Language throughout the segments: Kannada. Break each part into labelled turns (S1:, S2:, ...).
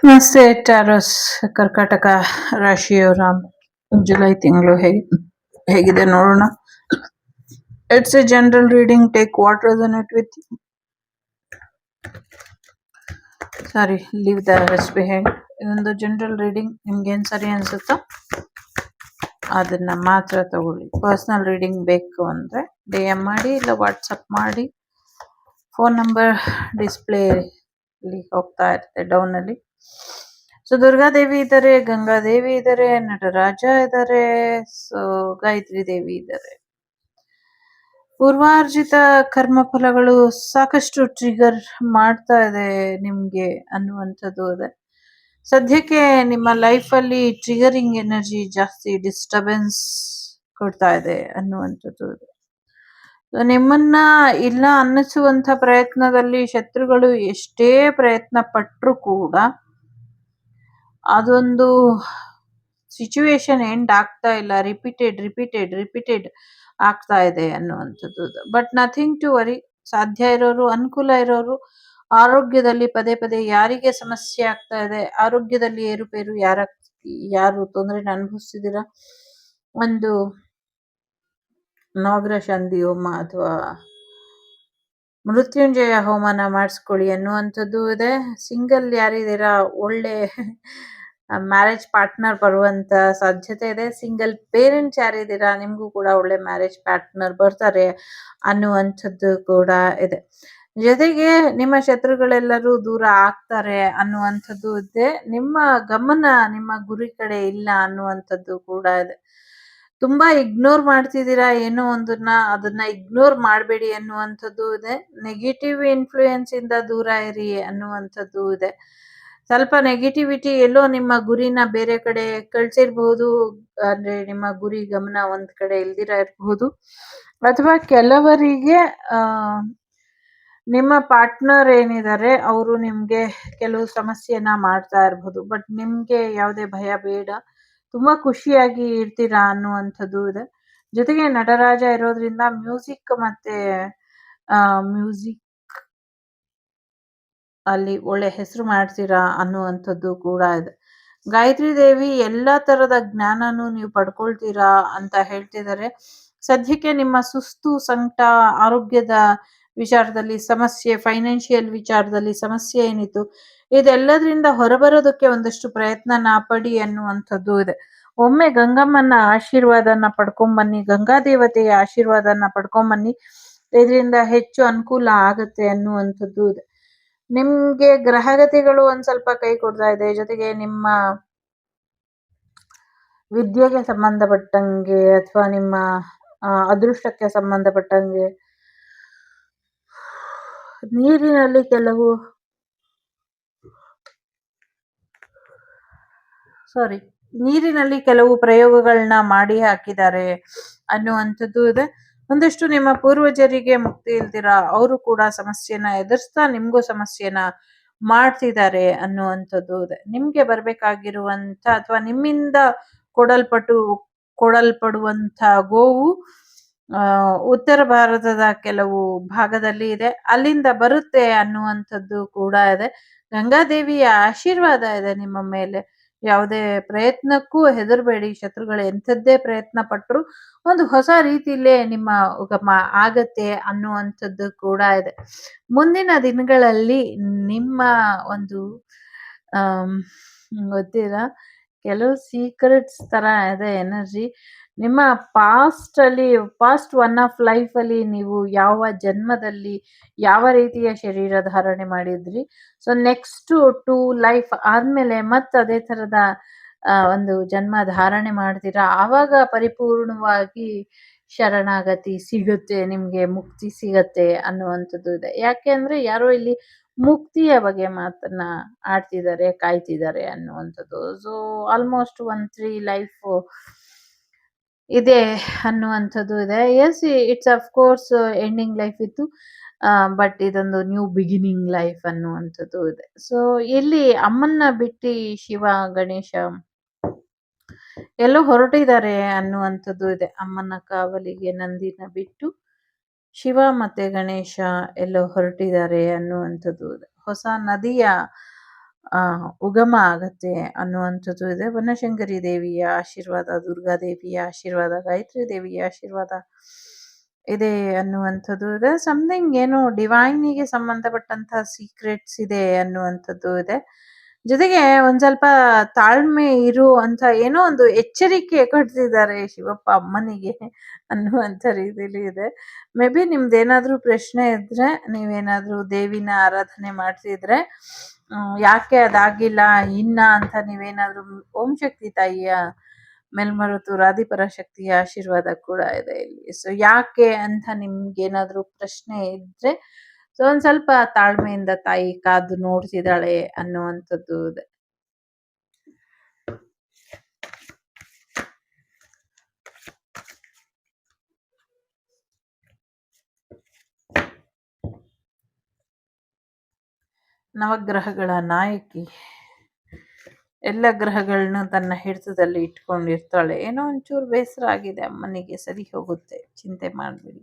S1: ನಮಸ್ತೆ ಟ್ಯಾರೋಸ್ ಕರ್ಕಾಟಕ ರಾಶಿಯವರ ಜುಲೈ ತಿಂಗಳು ಹೇಗಿದೆ ನೋಡೋಣ. It's A general reading. Take what resonate with sorry leave the rest behind. ಇದೊಂದು ಜನರಲ್ ರೀಡಿಂಗ್. ನಿಮ್ಗೇನು ಸರಿ ಅನ್ಸುತ್ತೋ ಅದನ್ನ ಮಾತ್ರ ತಗೊಳ್ಳಿ. ಪರ್ಸನಲ್ ರೀಡಿಂಗ್ ಬೇಕು ಅಂದರೆ DM ಮಾಡಿ, ಇಲ್ಲ ವಾಟ್ಸಪ್ ಮಾಡಿ. ಫೋನ್ ನಂಬರ್ ಡಿಸ್ಪ್ಲೇ ಅಲ್ಲಿ ಹೋಗ್ತಾ ಇರುತ್ತೆ ಡೌನಲ್ಲಿ. ಸೊ ದುರ್ಗಾದೇವಿ ಇದ್ದಾರೆ, ಗಂಗಾದೇವಿ ಇದ್ದಾರೆ, ನಟರಾಜ ಇದ್ದಾರೆ, ಸೊ ಗಾಯತ್ರಿ ದೇವಿ ಇದ್ದಾರೆ. ಪೂರ್ವಾರ್ಜಿತ ಕರ್ಮ ಫಲಗಳು ಸಾಕಷ್ಟು ಟ್ರಿಗರ್ ಮಾಡ್ತಾ ಇದೆ ನಿಮ್ಗೆ ಅನ್ನುವಂಥದ್ದು ಇದೆ. ಸದ್ಯಕ್ಕೆ ನಿಮ್ಮ ಲೈಫಲ್ಲಿ ಟ್ರಿಗರಿಂಗ್ ಎನರ್ಜಿ ಜಾಸ್ತಿ ಡಿಸ್ಟರ್ಬೆನ್ಸ್ ಕೊಡ್ತಾ ಇದೆ ಅನ್ನುವಂಥದ್ದು ಇದೆ. ನಿಮ್ಮನ್ನ ಇಲ್ಲ ಅನ್ನಿಸುವಂಥ ಪ್ರಯತ್ನದಲ್ಲಿ ಶತ್ರುಗಳು ಎಷ್ಟೇ ಪ್ರಯತ್ನ ಪಟ್ಟರು ಕೂಡ ಅದೊಂದು ಸಿಚುವೇಶನ್ ಎಂಡ್ ಆಗ್ತಾ ಇಲ್ಲ. ರಿಪೀಟೆಡ್ ಆಗ್ತಾ ಇದೆ ಅನ್ನುವಂಥದ್ದು. But nothing to worry. ಸಾಧ್ಯ ಇರೋರು, ಅನುಕೂಲ ಇರೋರು ಆರೋಗ್ಯದಲ್ಲಿ ಪದೇ ಪದೇ ಯಾರಿಗೆ ಸಮಸ್ಯೆ ಆಗ್ತಾ ಇದೆ, ಆರೋಗ್ಯದಲ್ಲಿ ಏರುಪೇರು ಯಾರು ತೊಂದರೆನ ಅನುಭವಿಸ್ತಿದ್ದೀರಾ, ಒಂದು ನವಗ್ರಹ ಶಾಂತಿ ಹೋಮ ಅಥವಾ ಮೃತ್ಯುಂಜಯ ಹೋಮನ ಮಾಡಿಸ್ಕೊಳ್ಳಿ ಅನ್ನುವಂಥದ್ದು ಇದೆ. ಸಿಂಗಲ್ ಯಾರಿದ್ದೀರಾ, ಒಳ್ಳೆ ಮ್ಯಾರೇಜ್ ಪಾರ್ಟ್ನರ್ ಬರುವಂತ ಸಾಧ್ಯತೆ ಇದೆ. ಸಿಂಗಲ್ ಪೇರೆಂಟ್ಸ್ ಯಾರಿದ್ದೀರಾ, ನಿಮಗೂ ಕೂಡ ಒಳ್ಳೆ ಮ್ಯಾರೇಜ್ ಪಾರ್ಟ್ನರ್ ಬರ್ತಾರೆ ಅನ್ನುವಂಥದ್ದು ಕೂಡ ಇದೆ. ಜೊತೆಗೆ ನಿಮ್ಮ ಶತ್ರುಗಳೆಲ್ಲರೂ ದೂರ ಆಗ್ತಾರೆ ಅನ್ನುವಂಥದ್ದು ಇದೆ. ನಿಮ್ಮ ಗಮನ ನಿಮ್ಮ ಗುರಿ ಕಡೆ ಇಲ್ಲ ಅನ್ನುವಂಥದ್ದು ಕೂಡ ಇದೆ. ತುಂಬಾ ಇಗ್ನೋರ್ ಮಾಡ್ತಿದ್ದೀರಾ ಏನೋ ಒಂದನ್ನ, ಅದನ್ನ ಇಗ್ನೋರ್ ಮಾಡಬೇಡಿ ಅನ್ನುವಂಥದ್ದು ಇದೆ. ನೆಗೆಟಿವ್ ಇನ್ಫ್ಲೂಯೆನ್ಸ್ ಇಂದ ದೂರ ಇರಿ ಅನ್ನುವಂಥದ್ದು ಇದೆ. ಸ್ವಲ್ಪ ನೆಗೆಟಿವಿಟಿ ಎಲ್ಲೋ ನಿಮ್ಮ ಗುರಿನ ಬೇರೆ ಕಡೆ ಕಳ್ಸಿರ್ಬಹುದು. ಅಂದ್ರೆ ನಿಮ್ಮ ಗುರಿ ಗಮನ ಒಂದ್ ಕಡೆ ಇಲ್ದಿರ ಇರಬಹುದು. ಅಥವಾ ಕೆಲವರಿಗೆ ನಿಮ್ಮ ಪಾರ್ಟ್ನರ್ ಏನಿದ್ದಾರೆ ಅವರು ನಿಮ್ಗೆ ಕೆಲವು ಸಮಸ್ಯೆನ ಮಾಡ್ತಾ ಇರಬಹುದು. ಬಟ್ ನಿಮ್ಗೆ ಯಾವುದೇ ಭಯ ಬೇಡ, ತುಂಬಾ ಖುಷಿಯಾಗಿ ಇರ್ತೀರಾ ಅನ್ನುವಂಥದ್ದು ಇದೆ. ಜೊತೆಗೆ ನಟರಾಜ ಇರೋದ್ರಿಂದ ಮ್ಯೂಸಿಕ್ ಅಲ್ಲಿ ಒಳ್ಳೆ ಹೆಸರು ಮಾಡ್ತೀರಾ ಅನ್ನುವಂಥದ್ದು ಕೂಡ ಇದೆ. ಗಾಯತ್ರಿ ದೇವಿ ಎಲ್ಲ ತರದ ಜ್ಞಾನನೂ ನೀವು ಪಡ್ಕೊಳ್ತೀರಾ ಅಂತ ಹೇಳ್ತಿದ್ದಾರೆ. ಸದ್ಯಕ್ಕೆ ನಿಮ್ಮ ಸುಸ್ತು, ಸಂಕಟ, ಆರೋಗ್ಯದ ವಿಚಾರದಲ್ಲಿ ಸಮಸ್ಯೆ, ಫೈನಾನ್ಷಿಯಲ್ ವಿಚಾರದಲ್ಲಿ ಸಮಸ್ಯೆ ಏನಿತ್ತು ಇದೆಲ್ಲದರಿಂದ ಹೊರಬರೋದಕ್ಕೆ ಒಂದಷ್ಟು ಪ್ರಯತ್ನನ ಪಡಿ ಅನ್ನುವಂಥದ್ದು ಇದೆ. ಒಮ್ಮೆ ಗಂಗಮ್ಮನ ಆಶೀರ್ವಾದನ ಪಡ್ಕೊಂಬನ್ನಿ, ಗಂಗಾ ದೇವತೆಯ ಆಶೀರ್ವಾದನ ಪಡ್ಕೊಂಬನ್ನಿ. ಇದರಿಂದ ಹೆಚ್ಚು ಅನುಕೂಲ ಆಗತ್ತೆ ಅನ್ನುವಂಥದ್ದು ಇದೆ. ನಿಮ್ಗೆ ಗ್ರಹಗತಿಗಳು ಒಂದ್ ಸ್ವಲ್ಪ ಕೈ ಕೊಡ್ತಾ ಇದೆ. ಜೊತೆಗೆ ನಿಮ್ಮ ವಿದ್ಯೆಗೆ ಸಂಬಂಧಪಟ್ಟಂಗೆ ಅಥವಾ ನಿಮ್ಮ ಅದೃಷ್ಟಕ್ಕೆ ಸಂಬಂಧಪಟ್ಟಂಗೆ ನೀರಿನಲ್ಲಿ ಕೆಲವು ಪ್ರಯೋಗಗಳನ್ನ ಮಾಡಿ ಹಾಕಿದ್ದಾರೆ ಅನ್ನುವಂಥದ್ದು ಇದೆ. ಒಂದಷ್ಟು ನಿಮ್ಮ ಪೂರ್ವಜರಿಗೆ ಮುಕ್ತಿ ಇಲ್ದಿರ ಅವರು ಕೂಡ ಸಮಸ್ಯೆನ ಎದುರಿಸ್ತಾ ನಿಮ್ಗೂ ಸಮಸ್ಯೆನ ಮಾಡ್ತಿದ್ದಾರೆ ಅನ್ನುವಂಥದ್ದು ಇದೆ. ನಿಮ್ಗೆ ಬರ್ಬೇಕಾಗಿರುವಂತ ಅಥವಾ ನಿಮ್ಮಿಂದ ಕೊಡಲ್ಪಡುವಂತ ಗೋವು ಉತ್ತರ ಭಾರತದ ಕೆಲವು ಭಾಗದಲ್ಲಿ ಇದೆ, ಅಲ್ಲಿಂದ ಬರುತ್ತೆ ಅನ್ನುವಂಥದ್ದು ಕೂಡ ಇದೆ. ಗಂಗಾದೇವಿಯ ಆಶೀರ್ವಾದ ಇದೆ ನಿಮ್ಮ ಮೇಲೆ. ಯಾವುದೇ ಪ್ರಯತ್ನಕ್ಕೂ ಹೆದರ್ಬೇಡಿ. ಶತ್ರುಗಳು ಎಂಥದ್ದೇ ಪ್ರಯತ್ನ ಪಟ್ಟರು ಒಂದು ಹೊಸ ರೀತಿಯಲ್ಲೇ ನಿಮ್ಮ ಉಗಮ ಆಗತ್ತೆ ಅನ್ನುವಂಥದ್ದು ಕೂಡ ಇದೆ. ಮುಂದಿನ ದಿನಗಳಲ್ಲಿ ನಿಮ್ಮ ಒಂದು ಗೊತ್ತಿಲ್ಲ, ಕೆಲವು ಸೀಕ್ರೆಟ್ಸ್ ತರ ಇದೆ ಎನರ್ಜಿ. ನಿಮ್ಮ ಪಾಸ್ಟ್ ಒನ್ ಆಫ್ ಲೈಫ್ ಅಲ್ಲಿ ನೀವು ಯಾವ ಜನ್ಮದಲ್ಲಿ ಯಾವ ರೀತಿಯ ಶರೀರ ಧಾರಣೆ ಮಾಡಿದ್ರಿ, ಸೊ ನೆಕ್ಸ್ಟ್ 2 ಲೈಫ್ ಆದ್ಮೇಲೆ ಮತ್ತೆ ಅದೇ ತರದ ಒಂದು ಜನ್ಮ ಧಾರಣೆ ಮಾಡ್ತೀರಾ. ಆವಾಗ ಪರಿಪೂರ್ಣವಾಗಿ ಶರಣಾಗತಿ ಸಿಗುತ್ತೆ, ನಿಮ್ಗೆ ಮುಕ್ತಿ ಸಿಗತ್ತೆ ಅನ್ನುವಂಥದ್ದು ಇದೆ. ಯಾಕೆ ಅಂದ್ರೆ ಯಾರೋ ಇಲ್ಲಿ ಮುಕ್ತಿಯ ಬಗ್ಗೆ ಮಾತನ್ನ ಆಡ್ತಿದ್ದಾರೆ, ಕಾಯ್ತಿದ್ದಾರೆ ಅನ್ನುವಂಥದ್ದು. ಸೊ ಆಲ್ಮೋಸ್ಟ್ 1-3 ಲೈಫ್ ಇದೆ ಅನ್ನುವಂಥದ್ದು ಇದೆ. Yes, it's of course ending life ಇತ್ತು, ಬಟ್ ಇದೊಂದು ನ್ಯೂ ಬಿಗಿನಿಂಗ್ ಲೈಫ್ ಅನ್ನುವಂಥದ್ದು ಇದೆ. ಸೊ ಇಲ್ಲಿ ಅಮ್ಮನ್ನ ಬಿಟ್ಟು ಶಿವ ಗಣೇಶ ಎಲ್ಲೋ ಹೊರಟಿದ್ದಾರೆ ಅನ್ನುವಂಥದ್ದು ಇದೆ. ಅಮ್ಮನ ಕಾವಲಿಗೆ ನಂದಿನ ಬಿಟ್ಟು ಶಿವ ಮತ್ತೆ ಗಣೇಶ ಎಲ್ಲೋ ಹೊರಟಿದ್ದಾರೆ ಅನ್ನುವಂಥದ್ದು ಇದೆ. ಹೊಸ ನದಿಯ ಉಗಮ ಆಗತ್ತೆ ಅನ್ನುವಂಥದ್ದು ಇದೆ. ಬನಶಂಕರಿ ದೇವಿಯ ಆಶೀರ್ವಾದ, ದುರ್ಗಾದೇವಿಯ ಆಶೀರ್ವಾದ, ಗಾಯತ್ರಿ ದೇವಿಯ ಆಶೀರ್ವಾದ ಇದೆ ಅನ್ನುವಂಥದ್ದು ಇದೆ. ಸಮಥಿಂಗ್ ಏನೋ ಡಿವೈನಿಗೆ ಸಂಬಂಧಪಟ್ಟಂತಹ ಸೀಕ್ರೆಟ್ಸ್ ಇದೆ ಅನ್ನುವಂಥದ್ದು ಇದೆ. ಜೊತೆಗೆ ಒಂದ್ ಸ್ವಲ್ಪ ತಾಳ್ಮೆ ಇರು ಅಂತ ಏನೋ ಒಂದು ಎಚ್ಚರಿಕೆ ಕೊಡ್ತಿದ್ದಾರೆ ಶಿವಪ್ಪ ಅಮ್ಮನಿಗೆ ಅನ್ನುವಂಥ ರೀತಿಲಿ ಇದೆ. ಮೇ ಬಿ ನಿಮ್ದೇನಾದ್ರೂ ಪ್ರಶ್ನೆ ಇದ್ರೆ, ನೀವೇನಾದ್ರೂ ದೇವಿನ ಆರಾಧನೆ ಮಾಡ್ತಿದ್ರೆ, ಯಾಕೆ ಅದಾಗಿಲ್ಲ ಇನ್ನ ಅಂತ ನೀವೇನಾದ್ರೂ ಓಂ ಶಕ್ತಿ ತಾಯಿಯ ಮೇಲ್ಮರುತು ರಾಧಿಪರಾಶಕ್ತಿಯ ಆಶೀರ್ವಾದ ಕೂಡ ಇದೆ ಇಲ್ಲಿ. ಸೊ ಯಾಕೆ ಅಂತ ನಿಮ್ಗೇನಾದ್ರೂ ಪ್ರಶ್ನೆ ಇದ್ರೆ, ಸೊ ಒಂದ್ ಸ್ವಲ್ಪ ತಾಳ್ಮೆಯಿಂದ ತಾಯಿ ಕಾದು ನೋಡ್ತಿದ್ದಾಳೆ ಅನ್ನುವಂಥದ್ದು ಇದೆ. ನವಗ್ರಹಗಳ ನಾಯಕಿ ಎಲ್ಲ ಗ್ರಹಗಳನ್ನ ತನ್ನ ಹಿಡಿತದಲ್ಲಿ ಇಟ್ಕೊಂಡಿರ್ತಾಳೆ. ಏನೋ ಒಂಚೂರು ಬೇಸರ ಆಗಿದೆ ಅಮ್ಮನಿಗೆ, ಸರಿ ಹೋಗುತ್ತೆ, ಚಿಂತೆ ಮಾಡಬೇಡಿ.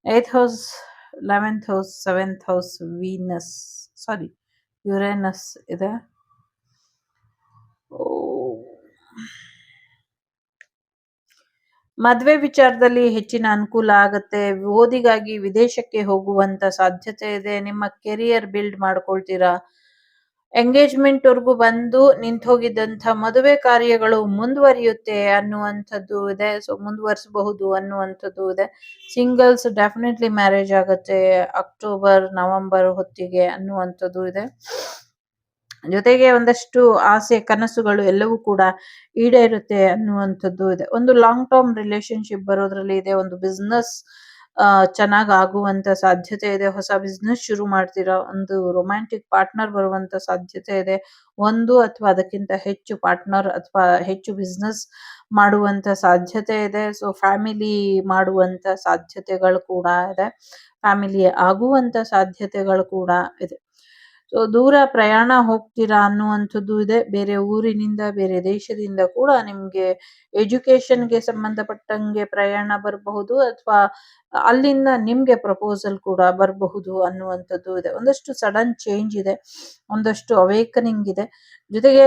S1: 8th house, 11th house, 7th house Venus, sorry Uranus ಇದೆ. ಮದ್ವೆ ವಿಚಾರದಲ್ಲಿ ಹೆಚ್ಚಿನ ಅನುಕೂಲ ಆಗತ್ತೆ. ಓದಿಗಾಗಿ ವಿದೇಶಕ್ಕೆ ಹೋಗುವಂತ ಸಾಧ್ಯತೆ ಇದೆ. ನಿಮ್ಮ ಕೆರಿಯರ್ ಬಿಲ್ಡ್ ಮಾಡ್ಕೊಳ್ತೀರಾ. ಎಂಗೇಜ್ಮೆಂಟ್ ವರ್ಗೂ ಬಂದು ನಿಂತು ಹೋಗಿದ್ದಂಥ ಮದುವೆ ಕಾರ್ಯಗಳು ಮುಂದುವರಿಯುತ್ತೆ ಅನ್ನುವಂಥದ್ದು ಇದೆ. ಸೊ ಮುಂದುವರಿಸಬಹುದು ಅನ್ನುವಂಥದ್ದು ಇದೆ. ಸಿಂಗಲ್ಸ್ ಡೆಫಿನೆಟ್ಲಿ ಮ್ಯಾರೇಜ್ ಆಗತ್ತೆ ಅಕ್ಟೋಬರ್ ನವೆಂಬರ್ ಹೊತ್ತಿಗೆ ಅನ್ನುವಂಥದ್ದು ಇದೆ. ಜೊತೆಗೆ ಒಂದಷ್ಟು ಆಸೆ ಕನಸುಗಳು ಎಲ್ಲವೂ ಕೂಡ ಈಡೇರುತ್ತೆ ಅನ್ನುವಂಥದ್ದು ಇದೆ. ಒಂದು ಲಾಂಗ್ ಟರ್ಮ್ ರಿಲೇಶನ್ಶಿಪ್ ಬರೋದ್ರಲ್ಲಿ ಇದೆ. ಒಂದು ಬಿಸ್ನೆಸ್ ಚೆನ್ನಾಗಿ ಆಗುವಂತ ಸಾಧ್ಯತೆ ಇದೆ. ಹೊಸ ಬಿಸ್ನೆಸ್ ಶುರು ಮಾಡ್ತೀರಾ. ಒಂದು ರೊಮ್ಯಾಂಟಿಕ್ ಪಾರ್ಟ್ನರ್ ಬರುವಂತ ಸಾಧ್ಯತೆ ಇದೆ. ಒಂದು ಅಥವಾ ಅದಕ್ಕಿಂತ ಹೆಚ್ಚು ಪಾರ್ಟ್ನರ್ ಅಥವಾ ಹೆಚ್ಚು ಬಿಸ್ನೆಸ್ ಮಾಡುವಂತ ಸಾಧ್ಯತೆ ಇದೆ. ಸೊ ಫ್ಯಾಮಿಲಿ ಮಾಡುವಂತ ಸಾಧ್ಯತೆಗಳು ಕೂಡ ಇದೆ. ಫ್ಯಾಮಿಲಿ ಆಗುವಂತ ಸಾಧ್ಯತೆಗಳು ಕೂಡ ಇದೆ. ಸೊ ದೂರ ಪ್ರಯಾಣ ಹೋಗ್ತೀರಾ ಅನ್ನುವಂಥದ್ದು ಇದೆ. ಬೇರೆ ಊರಿನಿಂದ, ಬೇರೆ ದೇಶದಿಂದ ಕೂಡ ನಿಮ್ಗೆ ಎಜುಕೇಶನ್ಗೆ ಸಂಬಂಧಪಟ್ಟಂಗೆ ಪ್ರಯಾಣ ಬರಬಹುದು, ಅಥವಾ ಅಲ್ಲಿಂದ ನಿಮ್ಗೆ ಪ್ರಪೋಸಲ್ ಕೂಡ ಬರಬಹುದು ಅನ್ನುವಂಥದ್ದು ಇದೆ. ಒಂದಷ್ಟು ಸಡನ್ ಚೇಂಜ್ ಇದೆ, ಒಂದಷ್ಟು ಅವೇಕನಿಂಗ್ ಇದೆ. ಜೊತೆಗೆ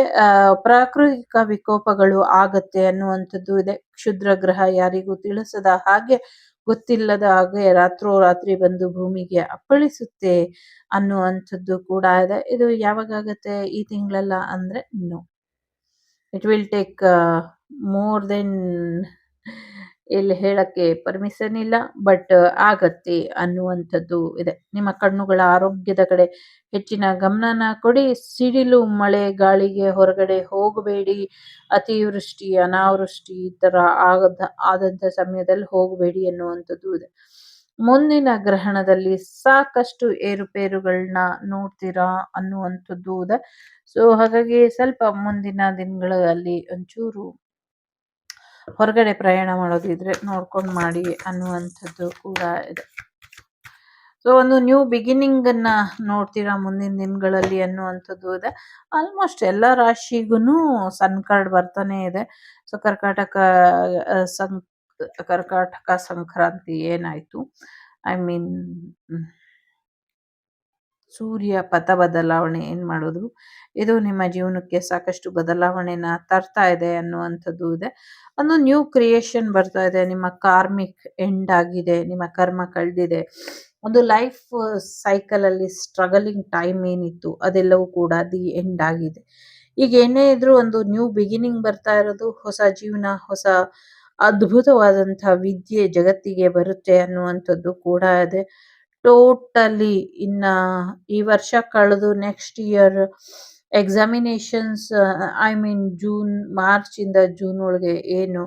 S1: ಪ್ರಾಕೃತಿಕ ವಿಕೋಪಗಳು ಆಗತ್ತೆ ಅನ್ನುವಂಥದ್ದು ಇದೆ. ಕ್ಷುದ್ರ ಗ್ರಹ ಯಾರಿಗೂ ತಿಳಿಸದ ಹಾಗೆ, ಗೊತ್ತಿಲ್ಲದ ಹಾಗೆ ರಾತ್ರೋರಾತ್ರಿ ಬಂದು ಭೂಮಿಗೆ ಅಪ್ಪಳಿಸುತ್ತೆ ಅನ್ನುವಂಥದ್ದು ಕೂಡ ಇದೆ. ಇದು ಯಾವಾಗತ್ತೆ? ಈ ತಿಂಗಳಲ್ಲ ಅಂದ್ರೆ no, it will take more than, ಇಲ್ಲಿ ಹೇಳಕ್ಕೆ ಪರ್ಮಿಷನ್ ಇಲ್ಲ, ಬಟ್ ಆಗತ್ತೆ ಅನ್ನುವಂಥದ್ದು ಇದೆ. ನಿಮ್ಮ ಕಣ್ಣುಗಳ ಆರೋಗ್ಯದ ಕಡೆ ಹೆಚ್ಚಿನ ಗಮನನ ಕೊಡಿ. ಸಿಡಿಲು, ಮಳೆ, ಗಾಳಿಗೆ ಹೊರಗಡೆ ಹೋಗಬೇಡಿ. ಅತಿವೃಷ್ಟಿ, ಅನಾವೃಷ್ಟಿ ಈ ತರ ಆದಂತ ಸಮಯದಲ್ಲಿ ಹೋಗಬೇಡಿ ಅನ್ನುವಂಥದ್ದು ಇದೆ. ಮುಂದಿನ ಗ್ರಹಣದಲ್ಲಿ ಸಾಕಷ್ಟು ಏರುಪೇರುಗಳನ್ನ ನೋಡ್ತೀರಾ ಅನ್ನುವಂಥದ್ದು ಇದೆ. ಸೊ ಹಾಗಾಗಿ ಸ್ವಲ್ಪ ಮುಂದಿನ ದಿನಗಳಲ್ಲಿ ಒಂಚೂರು ಹೊರಗಡೆ ಪ್ರಯಾಣ ಮಾಡೋದಿದ್ರೆ ನೋಡ್ಕೊಂಡು ಮಾಡಿ ಅನ್ನುವಂಥದ್ದು ಕೂಡ ಇದೆ. ಸೊ ಒಂದು ನ್ಯೂ ಬಿಗಿನಿಂಗ್ ಅನ್ನ ನೋಡ್ತೀರಾ ಮುಂದಿನ ದಿನಗಳಲ್ಲಿ ಅನ್ನುವಂಥದ್ದು ಇದೆ. ಆಲ್ಮೋಸ್ಟ್ ಎಲ್ಲ ರಾಶಿಗೂ ಸನ್ ಕಾರ್ಡ್ ಬರ್ತಾನೆ ಇದೆ. ಸೊ ಕರ್ಕಾಟಕ ಸಂಕ್ರಾಂತಿ ಏನಾಯ್ತು, ಐ ಮೀನ್ ಸೂರ್ಯ ಪಥ ಬದಲಾವಣೆ ಏನ್ ಮಾಡಿದ್ರು, ಇದು ನಿಮ್ಮ ಜೀವನಕ್ಕೆ ಸಾಕಷ್ಟು ಬದಲಾವಣೆನ ತರ್ತಾ ಇದೆ ಅನ್ನುವಂಥದ್ದು ಇದೆ. ಒಂದು ನ್ಯೂ ಕ್ರಿಯೇಷನ್ ಬರ್ತಾ ಇದೆ. ನಿಮ್ಮ ಕಾರ್ಮಿಕ್ ಎಂಡ್ ಆಗಿದೆ, ನಿಮ್ಮ ಕರ್ಮ ಕಳೆದಿದೆ. ಒಂದು ಲೈಫ್ ಸೈಕಲ್ ಅಲ್ಲಿ ಸ್ಟ್ರಗಲಿಂಗ್ ಟೈಮ್ ಏನಿತ್ತು ಅದೆಲ್ಲವೂ ಕೂಡ ದಿ ಎಂಡ್ ಆಗಿದೆ. ಈಗ ಏನೇ ಇದ್ರೂ ಒಂದು ನ್ಯೂ ಬಿಗಿನಿಂಗ್ ಬರ್ತಾ ಇರೋದು, ಹೊಸ ಜೀವನ, ಹೊಸ ಅದ್ಭುತವಾದಂತಹ ವಿದ್ಯೆ ಜಗತ್ತಿಗೆ ಬರುತ್ತೆ ಅನ್ನುವಂಥದ್ದು ಕೂಡ ಇದೆ. ಟೋಟಲಿ ಇನ್ನ ಈ ವರ್ಷ ಕಳೆದು next year examinations, I mean March ಇಂದ ಜೂನ್ ಒಳಗೆ ಏನು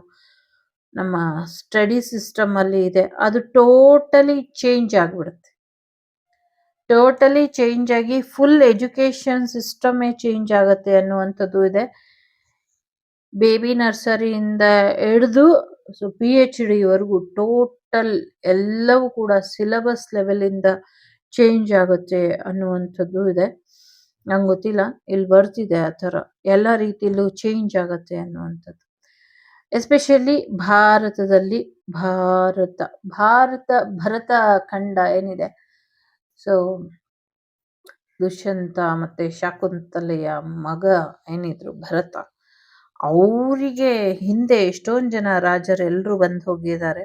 S1: ನಮ್ಮ ಸ್ಟಡಿ ಸಿಸ್ಟಮ್ ಅಲ್ಲಿ ಇದೆ ಅದು ಟೋಟಲಿ ಚೇಂಜ್ ಆಗ್ಬಿಡುತ್ತೆ. ಟೋಟಲಿ ಚೇಂಜ್ ಆಗಿ ಫುಲ್ ಎಜುಕೇಶನ್ ಸಿಸ್ಟಮೇ ಚೇಂಜ್ ಆಗುತ್ತೆ ಅನ್ನುವಂಥದ್ದು ಇದೆ. ಬೇಬಿ ನರ್ಸರಿಯಿಂದ ಹಿಡಿದು PhD ವರೆಗೂ ಟೋಟಲ್ ಎಲ್ಲವೂ ಕೂಡ ಸಿಲೆಬಸ್ ಲೆವೆಲ್ ಇಂದ ಚೇಂಜ್ ಆಗುತ್ತೆ ಅನ್ನುವಂಥದ್ದು ಇದೆ. ನಂಗೆ ಗೊತ್ತಿಲ್ಲ, ಇಲ್ಲಿ ಬರ್ತಿದೆ ಆ ಥರ ಎಲ್ಲ ರೀತಿಯಲ್ಲೂ ಚೇಂಜ್ ಆಗುತ್ತೆ ಅನ್ನುವಂಥದ್ದು. ಎಸ್ಪೆಷಲಿ ಭಾರತದಲ್ಲಿ ಭಾರತ ಭರತ ಖಂಡ ಏನಿದೆ, ಸೊ ದುಷ್ಯಂತ ಮತ್ತೆ ಶಾಕುಂತಲೆಯ ಮಗ ಏನಿದ್ರು ಭರತ, ಅವರಿಗೆ ಹಿಂದೆ ಎಷ್ಟೊಂದು ಜನ ರಾಜರೆಲ್ಲರೂ ಬಂದು ಹೋಗಿದ್ದಾರೆ.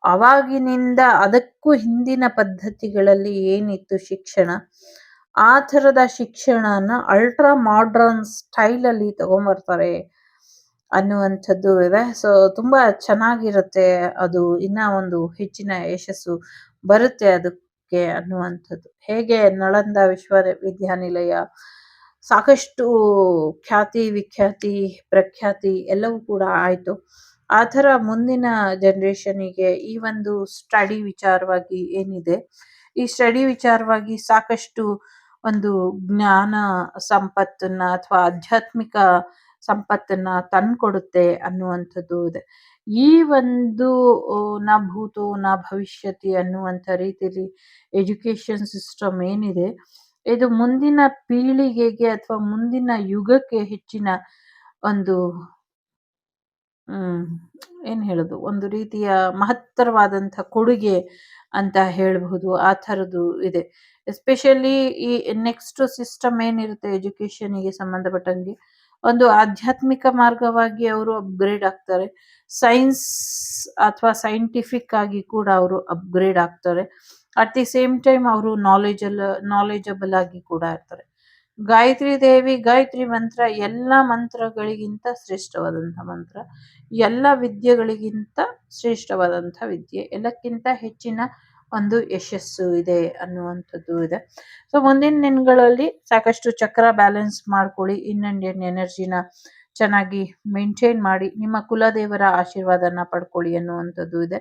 S1: ಅವಾಗಿನಿಂದ ಅದಕ್ಕೂ ಹಿಂದಿನ ಪದ್ಧತಿಗಳಲ್ಲಿ ಏನಿತ್ತು ಶಿಕ್ಷಣ, ಆ ಥರದ ಶಿಕ್ಷಣನ ಅಲ್ಟ್ರಾ ಮಾಡ್ರನ್ ಸ್ಟೈಲಲ್ಲಿ ತಗೊಂಬರ್ತಾರೆ ಅನ್ನುವಂಥದ್ದು ಇದೆ. ಸೊ ತುಂಬ ಚೆನ್ನಾಗಿರುತ್ತೆ ಅದು. ಇನ್ನ ಒಂದು ಹೆಚ್ಚಿನ ಯಶಸ್ಸು ಬರುತ್ತೆ ಅದಕ್ಕೆ ಅನ್ನುವಂಥದ್ದು. ಹೇಗೆ ನಳಂದ ವಿಶ್ವವಿದ್ಯಾನಿಲಯ ಸಾಕಷ್ಟು ಖ್ಯಾತಿ ವಿಖ್ಯಾತಿ ಪ್ರಖ್ಯಾತಿ ಎಲ್ಲವೂ ಕೂಡ ಆಯಿತು, ಆ ಥರ ಮುಂದಿನ ಜನ್ರೇಷನಿಗೆ ಈ ಒಂದು ಸ್ಟಡಿ ವಿಚಾರವಾಗಿ ಏನಿದೆ, ಈ ಸ್ಟಡಿ ವಿಚಾರವಾಗಿ ಸಾಕಷ್ಟು ಒಂದು ಜ್ಞಾನ ಸಂಪತ್ತನ್ನ ಅಥವಾ ಆಧ್ಯಾತ್ಮಿಕ ಸಂಪತ್ತನ್ನ ತಂದ್ಕೊಡುತ್ತೆ ಅನ್ನುವಂಥದ್ದು ಇದೆ. ಈ ಒಂದು ನ ಭೂತೋ ನ ಭವಿಷ್ಯತಿ ಅನ್ನುವಂಥ ರೀತಿಯಲ್ಲಿ ಎಜುಕೇಶನ್ ಸಿಸ್ಟಮ್ ಏನಿದೆ, ಇದು ಮುಂದಿನ ಪೀಳಿಗೆಗೆ ಅಥವಾ ಮುಂದಿನ ಯುಗಕ್ಕೆ ಹೆಚ್ಚಿನ ಒಂದು ಏನು ಹೇಳೋದು, ಒಂದು ರೀತಿಯ ಮಹತ್ತರವಾದಂಥ ಕೊಡುಗೆ ಅಂತ ಹೇಳಬಹುದು. ಆ ಥರದ್ದು ಇದೆ. ಎಸ್ಪೆಷಲಿ ಈ ನೆಕ್ಸ್ಟ್ ಸಿಸ್ಟಮ್ ಏನಿರುತ್ತೆ ಎಜುಕೇಷನಿಗೆ ಸಂಬಂಧಪಟ್ಟಂಗೆ, ಒಂದು ಆಧ್ಯಾತ್ಮಿಕ ಮಾರ್ಗವಾಗಿ ಅವರು ಅಪ್ಗ್ರೇಡ್ ಆಗ್ತಾರೆ, ಸೈನ್ಸ್ ಅಥವಾ ಸೈಂಟಿಫಿಕ್ ಆಗಿ ಕೂಡ ಅವರು ಅಪ್ಗ್ರೇಡ್ ಆಗ್ತಾರೆ. ಅಟ್ ದಿ ಸೇಮ್ ಟೈಮ್ ಅವರು ನಾಲೆಜಬಲ್ ಆಗಿ ಕೂಡ ಇರ್ತಾರೆ. ಗಾಯತ್ರಿ ದೇವಿ ಗಾಯತ್ರಿ ಮಂತ್ರ ಎಲ್ಲ ಮಂತ್ರಗಳಿಗಿಂತ ಶ್ರೇಷ್ಠವಾದಂಥ ಮಂತ್ರ, ಎಲ್ಲ ವಿದ್ಯೆಗಳಿಗಿಂತ ಶ್ರೇಷ್ಠವಾದಂಥ ವಿದ್ಯೆ, ಎಲ್ಲಕ್ಕಿಂತ ಹೆಚ್ಚಿನ ಒಂದು ಯಶಸ್ಸು ಇದೆ ಅನ್ನುವಂಥದ್ದು ಇದೆ. ಸೊ ಮುಂದಿನ ದಿನಗಳಲ್ಲಿ ಸಾಕಷ್ಟು ಚಕ್ರ ಬ್ಯಾಲೆನ್ಸ್ ಮಾಡ್ಕೊಳ್ಳಿ, ಇಂಡಿಯನ್ ಎನರ್ಜಿನ ಚೆನ್ನಾಗಿ ಮೇಂಟೈನ್ ಮಾಡಿ, ನಿಮ್ಮ ಕುಲದೇವರ ಆಶೀರ್ವಾದನ ಪಡ್ಕೊಳ್ಳಿ ಅನ್ನುವಂಥದ್ದು ಇದೆ.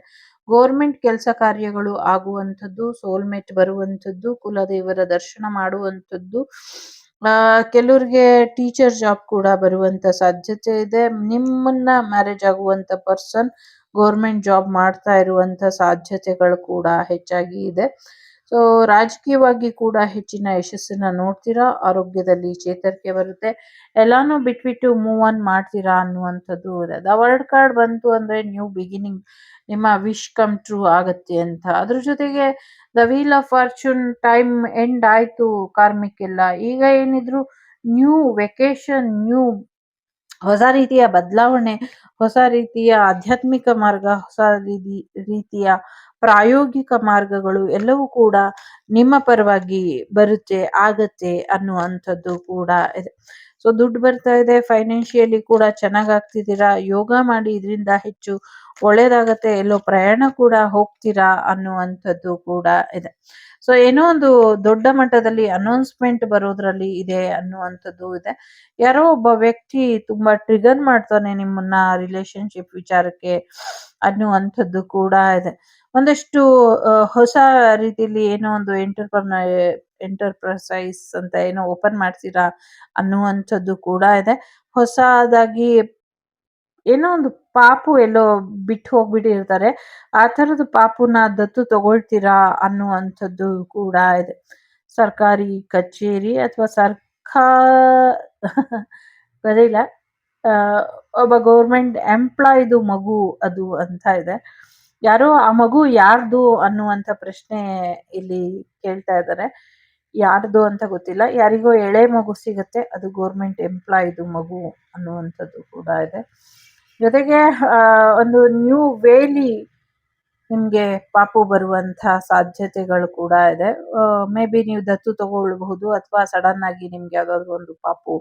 S1: ಗೋರ್ಮೆಂಟ್ ಕೆಲಸ ಕಾರ್ಯಗಳು ಆಗುವಂಥದ್ದು, ಸೋಲ್ಮೇಟ್ ಬರುವಂಥದ್ದು, ಕುಲದೇವರ ದರ್ಶನ ಮಾಡುವಂಥದ್ದು, ಕೆಲವ್ರಿಗೆ ಟೀಚರ್ ಜಾಬ್ ಕೂಡ ಬರುವಂಥ ಸಾಧ್ಯತೆ ಇದೆ. ನಿಮ್ಮನ್ನ ಮ್ಯಾರೇಜ್ ಆಗುವಂಥ ಪರ್ಸನ್ ಗೋರ್ಮೆಂಟ್ ಜಾಬ್ ಮಾಡ್ತಾ ಇರುವಂಥ ಸಾಧ್ಯತೆಗಳು ಕೂಡ ಹೆಚ್ಚಾಗಿ ಇದೆ. ಸೊ ರಾಜಕೀಯವಾಗಿ ಕೂಡ ಹೆಚ್ಚಿನ ಯಶಸ್ಸನ್ನ ನೋಡ್ತೀರಾ, ಆರೋಗ್ಯದಲ್ಲಿ ಚೇತರಿಕೆ ಬರುತ್ತೆ, ಎಲ್ಲಾನು ಬಿಟ್ಬಿಟ್ಟು ಮೂವ್ ಆನ್ ಮಾಡ್ತೀರಾ ಅನ್ನುವಂಥದ್ದು ಇದೆ. ದ ವರ್ಲ್ಡ್ ಕಾರ್ಡ್ ಬಂತು ಅಂದ್ರೆ ನ್ಯೂ ಬಿಗಿನಿಂಗ್, ನಿಮ್ಮ ವಿಶ್ ಕಮ್ ಟ್ರೂ ಆಗತ್ತೆ ಅಂತ. ಅದ್ರ ಜೊತೆಗೆ the wheel of fortune time end ಆಯ್ತು ಕಾರ್ಮಿಕ್ ಎಲ್ಲ. ಈಗ ಏನಿದ್ರು ನ್ಯೂ ವೆಕೇಶನ್, ನ್ಯೂ ಹೊಸ ರೀತಿಯ ಬದಲಾವಣೆ, ಹೊಸ ರೀತಿಯ ಆಧ್ಯಾತ್ಮಿಕ ಮಾರ್ಗ, ಹೊಸ ರೀತಿಯ ಪ್ರಾಯೋಗಿಕ ಮಾರ್ಗಗಳು ಎಲ್ಲವೂ ಕೂಡ ನಿಮ್ಮ ಪರವಾಗಿ ಬರುತ್ತೆ, ಆಗತ್ತೆ ಅನ್ನುವಂಥದ್ದು ಕೂಡ ಇದೆ. ಸೊ ದುಡ್ಡು ಬರ್ತಾ ಇದೆ, ಫೈನಾನ್ಷಿಯಲಿ ಕೂಡ ಚೆನ್ನಾಗಾಗ್ತಿದ್ದೀರಾ, ಯೋಗ ಮಾಡಿ ಇದರಿಂದ ಹೆಚ್ಚು ಒಳ್ಳೇದಾಗತ್ತೆ, ಎಲ್ಲೋ ಪ್ರಯಾಣ ಕೂಡ ಹೋಗ್ತೀರಾ ಅನ್ನುವಂಥದ್ದು ಕೂಡ ಇದೆ. ಸೊ ಏನೋ ಒಂದು ದೊಡ್ಡ ಮಟ್ಟದಲ್ಲಿ ಅನೌನ್ಸ್ಮೆಂಟ್ ಬರೋದ್ರಲ್ಲಿ ಇದೆ ಅನ್ನುವಂಥದ್ದು ಇದೆ. ಯಾರೋ ಒಬ್ಬ ವ್ಯಕ್ತಿ ತುಂಬಾ ಟ್ರಿಗರ್ ಮಾಡ್ತಾನೆ ನಿಮ್ಮನ್ನ ರಿಲೇಶನ್ಶಿಪ್ ವಿಚಾರಕ್ಕೆ ಅನ್ನುವಂಥದ್ದು ಕೂಡ ಇದೆ. ಒಂದಷ್ಟು ಹೊಸ ರೀತಿಯಲ್ಲಿ ಏನೋ ಒಂದು ಎಂಟರ್ಪ್ರೈಸ್ ಅಂತ ಏನೋ ಓಪನ್ ಮಾಡ್ತೀರಾ ಅನ್ನುವಂಥದ್ದು ಕೂಡ ಇದೆ. ಹೊಸದಾಗಿ ಏನೋ ಒಂದು ಪಾಪು ಎಲ್ಲೋ ಬಿಟ್ಟು ಹೋಗ್ಬಿಟ್ಟಿರ್ತಾರೆ, ಆ ಥರದ ಪಾಪುನ ದತ್ತು ತಗೊಳ್ತೀರಾ ಅನ್ನುವಂಥದ್ದು ಕೂಡ ಇದೆ. ಸರ್ಕಾರಿ ಕಚೇರಿ ಅಥವಾ ಗೊತ್ತಿಲ್ಲ, ಒಬ್ಬ ಗೌರ್ಮೆಂಟ್ ಎಂಪ್ಲಾಯ್ದು ಮಗು ಅದು ಅಂತ ಇದೆ. ಯಾರೋ ಆ ಮಗು ಯಾರ್ದು ಅನ್ನುವಂಥ ಪ್ರಶ್ನೆ ಇಲ್ಲಿ ಕೇಳ್ತಾ ಇದ್ದಾರೆ. ಯಾರ್ದು ಅಂತ ಗೊತ್ತಿಲ್ಲ, ಯಾರಿಗೋ ಎಳೆ ಮಗು ಸಿಗತ್ತೆ, ಅದು ಗೌರ್ಮೆಂಟ್ ಎಂಪ್ಲಾಯ್ದು ಮಗು ಅನ್ನುವಂಥದ್ದು ಕೂಡ ಇದೆ. ಜೊತೆಗೆ ಒಂದು ನ್ಯೂ ವೇಲಿ ನಿಮಗೆ ಪಾಪು ಬರುವಂಥ ಸಾಧ್ಯತೆಗಳು ಕೂಡ ಇದೆ. ಮೇ ಬಿ ನೀವು ದತ್ತು ತಗೊಳ್ಬಹುದು, ಅಥವಾ ಸಡನ್ ಆಗಿ ನಿಮ್ಗೆ ಯಾವುದಾದ್ರೂ ಒಂದು ಪಾಪು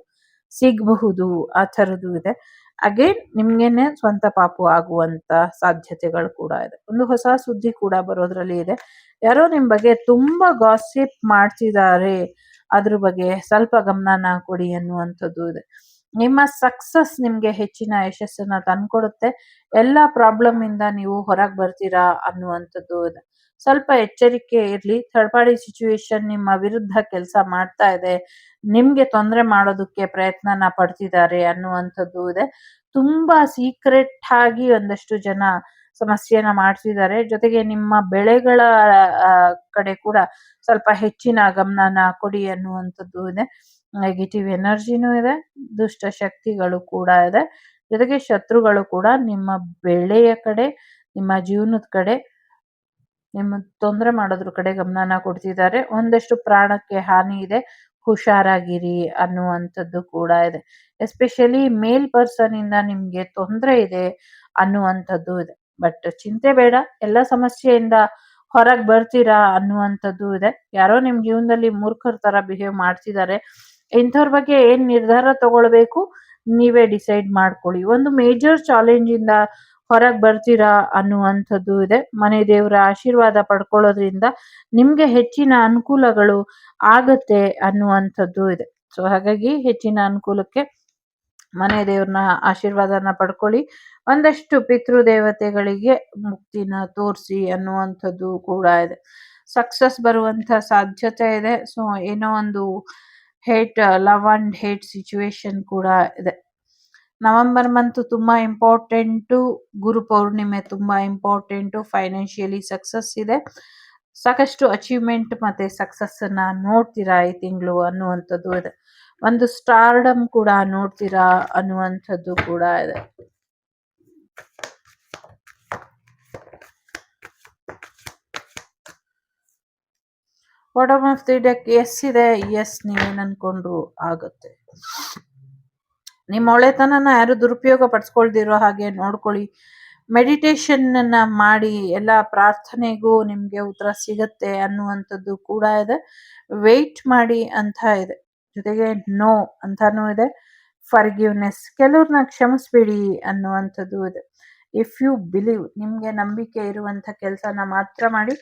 S1: ಸಿಗಬಹುದು, ಆ ಥರದ್ದು ಇದೆ. ಅಗೇನ್ ನಿಮ್ಗೇನೆ ಸ್ವಂತ ಪಾಪು ಆಗುವಂತ ಸಾಧ್ಯತೆಗಳು ಕೂಡ ಇದೆ. ಒಂದು ಹೊಸ ಸುದ್ದಿ ಕೂಡ ಬರೋದ್ರಲ್ಲಿ ಇದೆ. ಯಾರೋ ನಿಮ್ ಬಗ್ಗೆ ತುಂಬಾ ಗಾಸಿಪ್ ಮಾಡ್ತಿದ್ದಾರೆ, ಅದ್ರ ಬಗ್ಗೆ ಸ್ವಲ್ಪ ಗಮನನ ಕೊಡಿ ಅನ್ನುವಂಥದ್ದು ಇದೆ. ನಿಮ್ಮ ಸಕ್ಸಸ್ ನಿಮ್ಗೆ ಹೆಚ್ಚಿನ ಯಶಸ್ಸನ್ನ ತಂದ್ಕೊಡುತ್ತೆ, ಎಲ್ಲ ಪ್ರಾಬ್ಲಮ್ ಇಂದ ನೀವು ಹೊರಗೆ ಬರ್ತೀರಾ ಅನ್ನುವಂಥದ್ದು ಇದೆ. ಸ್ವಲ್ಪ ಎಚ್ಚರಿಕೆ ಇರ್ಲಿ, ಥರ್ಡ್ ಪಾರ್ಟಿ ಸಿಚುವೇಶನ್ ನಿಮ್ಮ ವಿರುದ್ಧ ಕೆಲಸ ಮಾಡ್ತಾ ಇದೆ, ನಿಮ್ಗೆ ತೊಂದರೆ ಮಾಡೋದಕ್ಕೆ ಪ್ರಯತ್ನನ ಪಡ್ತಿದ್ದಾರೆ ಅನ್ನುವಂಥದ್ದು ಇದೆ. ತುಂಬಾ ಸೀಕ್ರೆಟ್ ಆಗಿ ಒಂದಷ್ಟು ಜನ ಸಮಸ್ಯೆನ ಮಾಡ್ತಿದ್ದಾರೆ. ಜೊತೆಗೆ ನಿಮ್ಮ ಬೆಳೆಗಳ ಕಡೆ ಕೂಡ ಸ್ವಲ್ಪ ಹೆಚ್ಚಿನ ಗಮನನ ಕೊಡಿ ಅನ್ನುವಂಥದ್ದು ಇದೆ. ನೆಗೆಟಿವ್ ಎನರ್ಜಿನೂ ಇದೆ, ದುಷ್ಟ ಶಕ್ತಿಗಳು ಕೂಡ ಇದೆ, ಜೊತೆಗೆ ಶತ್ರುಗಳು ಕೂಡ ನಿಮ್ಮ ಬೆಳೆಯ ಕಡೆ, ನಿಮ್ಮ ಜೀವನದ ಕಡೆ ನಿಮ್ಮ ತೊಂದರೆ ಮಾಡೋದ್ರ ಕಡೆ ಗಮನನ ಕೊಡ್ತಿದ್ದಾರೆ. ಒಂದಷ್ಟು ಪ್ರಾಣಕ್ಕೆ ಹಾನಿ ಇದೆ, ಹುಷಾರಾಗಿರಿ ಅನ್ನುವಂಥದ್ದು ಕೂಡ ಇದೆ. ಎಸ್ಪೆಷಲಿ ಮೇಲ್ ಪರ್ಸನ್ ಇಂದ ನಿಮ್ಗೆ ತೊಂದರೆ ಇದೆ ಅನ್ನುವಂಥದ್ದು ಇದೆ. ಬಟ್ ಚಿಂತೆ ಬೇಡ, ಎಲ್ಲ ಸಮಸ್ಯೆಯಿಂದ ಹೊರಗೆ ಬರ್ತೀರಾ ಅನ್ನುವಂಥದ್ದು ಇದೆ. ಯಾರೋ ನಿಮ್ ಜೀವನದಲ್ಲಿ ಮೂರ್ಖರ ತರ ಬಿಹೇವ್ ಮಾಡ್ತಿದ್ದಾರೆ. ಇಂಥವ್ರ ಬಗ್ಗೆ ಏನ್ ನಿರ್ಧಾರ ತಗೊಳ್ಬೇಕು ನೀವೇ ಡಿಸೈಡ್ ಮಾಡ್ಕೊಳ್ಳಿ. ಒಂದು ಮೇಜರ್ ಚಾಲೆಂಜ್ ಇಂದ ಹೊರಗೆ ಬರ್ತೀರಾ ಅನ್ನುವಂಥದ್ದು ಇದೆ. ಮನೆ ದೇವರ ಆಶೀರ್ವಾದ ಪಡ್ಕೊಳ್ಳೋದ್ರಿಂದ ನಿಮ್ಗೆ ಹೆಚ್ಚಿನ ಅನುಕೂಲಗಳು ಆಗತ್ತೆ ಅನ್ನುವಂಥದ್ದು ಇದೆ. ಸೊ ಹಾಗಾಗಿ ಹೆಚ್ಚಿನ ಅನುಕೂಲಕ್ಕೆ ಮನೆ ದೇವ್ರನ್ನ ಆಶೀರ್ವಾದನ ಪಡ್ಕೊಳ್ಳಿ. ಒಂದಷ್ಟು ಪಿತೃ ದೇವತೆಗಳಿಗೆ ಮುಕ್ತಿನ ತೋರಿಸಿ ಅನ್ನುವಂಥದ್ದು ಕೂಡ ಇದೆ. ಸಕ್ಸಸ್ ಬರುವಂತ ಸಾಧ್ಯತೆ ಇದೆ. ಸೊ ಏನೋ ಒಂದು ಲವ್ ಅಂಡ್ ಹೇಟ್ ಸಿಚುವೇಶನ್ ಕೂಡ ಇದೆ. ನವೆಂಬರ್ ಮಂತ್ ತುಂಬಾ ಇಂಪಾರ್ಟೆಂಟು. ಗುರು ಪೌರ್ಣಿಮೆ ತುಂಬಾ ಇಂಪಾರ್ಟೆಂಟು. ಫೈನಾನ್ಷಿಯಲಿ ಸಕ್ಸಸ್ ಇದೆ. ಸಾಕಷ್ಟು ಅಚೀವ್ಮೆಂಟ್ ಮತ್ತೆ ಸಕ್ಸಸ್ ಅನ್ನ ನೋಡ್ತೀರಾ ಈ ತಿಂಗಳು ಅನ್ನುವಂಥದ್ದು ಇದೆ. ಒಂದು ಸ್ಟಾರ್ಡಮ್ ಕೂಡ ನೋಡ್ತೀರಾ ಅನ್ನುವಂಥದ್ದು ಕೂಡ ಇದೆ. ಬಾಟಮ್ ಆಫ್ ದಿ ಡೆಕ್ ಎಸ್ ಇದೆ. ಎಸ್ ನೀವೇನ್ ಅನ್ಕೊಂಡ್ರು ಆಗುತ್ತೆ. ನಿಮ್ಮ ಒಳ್ಳೆತನನ ಯಾರು ದುರುಪಯೋಗ ಪಡಿಸ್ಕೊಳ್ದಿರೋ ಹಾಗೆ ನೋಡ್ಕೊಳ್ಳಿ. ಮೆಡಿಟೇಷನ್ ಅನ್ನ ಮಾಡಿ, ಎಲ್ಲ ಪ್ರಾರ್ಥನೆಗೂ ನಿಮ್ಗೆ ಉತ್ತರ ಸಿಗತ್ತೆ ಅನ್ನುವಂಥದ್ದು ಕೂಡ ಇದೆ. ವೆಯ್ಟ್ ಮಾಡಿ ಅಂತ ಇದೆ. ಜೊತೆಗೆ ನೋ ಅಂತಾನೂ ಇದೆ. ಫರ್ಗಿವ್ನೆಸ್, ಕೆಲವ್ರನ್ನ ಕ್ಷಮಿಸ್ಬೇಡಿ ಅನ್ನುವಂಥದ್ದು ಇದೆ. ಇಫ್ ಯು ಬಿಲೀವ್, ನಿಮ್ಗೆ ನಂಬಿಕೆ ಇರುವಂತ ಕೆಲಸನ ಮಾತ್ರ ಮಾಡಿ,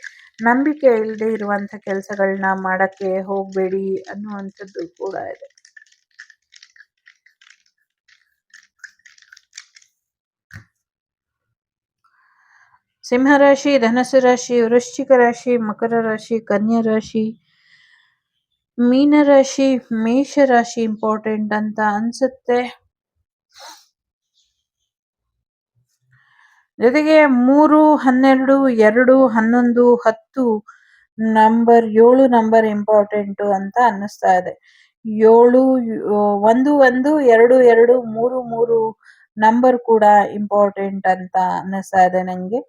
S1: ನಂಬಿಕೆ ಇಲ್ಲದೆ ಇರುವಂತ ಕೆಲಸಗಳನ್ನ ಮಾಡಕ್ಕೆ ಹೋಗ್ಬೇಡಿ ಅನ್ನುವಂಥದ್ದು ಕೂಡ ಇದೆ. ಸಿಂಹರಾಶಿ, ಧನಸ್ಸು ರಾಶಿ, ವೃಶ್ಚಿಕ ರಾಶಿ, ಮಕರ ರಾಶಿ, ಕನ್ಯಾ ರಾಶಿ, ಮೀನರಾಶಿ, ಮೇಷರಾಶಿ ಇಂಪಾರ್ಟೆಂಟ್ ಅಂತ ಅನ್ಸುತ್ತೆ. ಜೊತೆಗೆ 3, 12, 2, 11, 10 ನಂಬರ್ 7 ನಂಬರ್ ಇಂಪಾರ್ಟೆಂಟು ಅಂತ ಅನ್ನಿಸ್ತಾ ಇದೆ. 7, 1, 1, 2, 2, 3, 3 ನಂಬರ್ ಕೂಡ ಇಂಪಾರ್ಟೆಂಟ್ ಅಂತ ಅನ್ನಿಸ್ತಾ ಇದೆ ನಂಗೆ.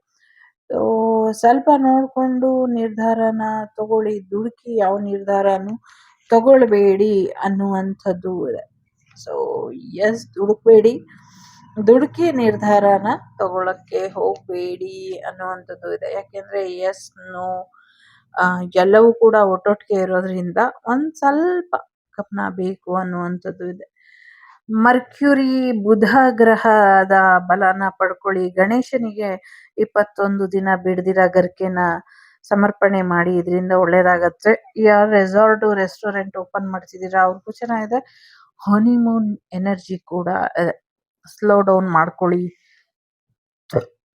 S1: ಸ್ವಲ್ಪ ನೋಡ್ಕೊಂಡು ನಿರ್ಧಾರನ ತಗೊಳ್ಳಿ. ದುಡುಕಿ ಯಾವ ನಿರ್ಧಾರನೂ ತಗೊಳ್ಬೇಡಿ ಅನ್ನುವಂಥದ್ದು ಇದೆ. ಸೊ ಎಸ್, ದುಡುಕಿ ನಿರ್ಧಾರನ ತಗೊಳಕ್ಕೆ ಹೋಗ್ಬೇಡಿ ಅನ್ನುವಂಥದ್ದು ಇದೆ. ಯಾಕೆಂದ್ರೆ ಎಸ್ ನೋ ಎಲ್ಲವೂ ಕೂಡ ಒಟ್ಟೊಟ್ಟಿಗೆ ಇರೋದ್ರಿಂದ ಒಂದ್ ಸ್ವಲ್ಪ ಗಮನ ಬೇಕು ಅನ್ನುವಂಥದ್ದು ಇದೆ. ಮರ್ಕ್ಯುರಿ ಬುಧ ಗ್ರಹದ ಬಲನ ಪಡ್ಕೊಳ್ಳಿ. ಗಣೇಶನಿಗೆ 21 ದಿನ ಬಿಡ್ದಿರ ಗರ್ಕೆನ ಸಮರ್ಪಣೆ ಮಾಡಿ, ಇದರಿಂದ ಒಳ್ಳೇದಾಗತ್ತೆ. ಯಾರು ರೆಸಾರ್ಟ್ ರೆಸ್ಟೋರೆಂಟ್ ಓಪನ್ ಮಾಡ್ತಿದ್ದೀರಾ ಅವ್ರಿಗೂ ಚೆನ್ನಾಗಿದೆ. ಹನಿಮೂನ್ ಎನರ್ಜಿ ಕೂಡ ಸ್ಲೋ ಡೌನ್ ಮಾಡ್ಕೊಳ್ಳಿ.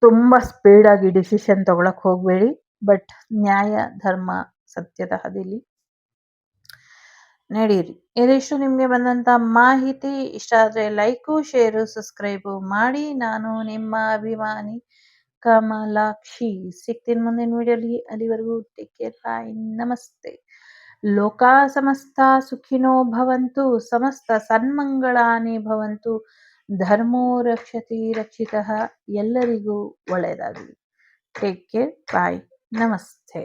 S1: ತುಂಬಾ ಸ್ಪೀಡ್ ಆಗಿ ಡಿಸಿಷನ್ ತಗೊಳಕ್ ಹೋಗ್ಬೇಡಿ. ಬಟ್ ನ್ಯಾಯ, ಧರ್ಮ, ಸತ್ಯದ ಹಾದಿಲಿ ನಡೀರಿ. ಇದಿಷ್ಟು ನಿಮ್ಗೆ ಬಂದಂತ ಮಾಹಿತಿ. ಇಷ್ಟ ಆದ್ರೆ ಲೈಕು, ಶೇರು, ಸಬ್ಸ್ಕ್ರೈಬ್ ಮಾಡಿ. ನಾನು ನಿಮ್ಮ ಅಭಿಮಾನಿ ಕಮಲಾಕ್ಷಿ. ಸಿಗ್ತೀನಿ ಮುಂದಿನ ವಿಡಿಯೋಲಿ. ಅಲ್ಲಿವರೆಗೂ ಟೇಕ್ ಕೇರ್, ಬಾಯ್, ನಮಸ್ತೆ. ಲೋಕಾ ಸಮಸ್ತ ಸುಖಿನೋ ಭವಂತು, ಸಮಸ್ತ ಸನ್ಮಂಗಳಾನಿ ಭವಂತು, ಧರ್ಮೋ ರಕ್ಷತಿ ರಕ್ಷಿತಃ. ಎಲ್ಲರಿಗೂ ಒಳ್ಳೆಯದಾಗಲಿ. ಟೇಕ್ ಕೇರ್, ಬಾಯ್, ನಮಸ್ತೆ.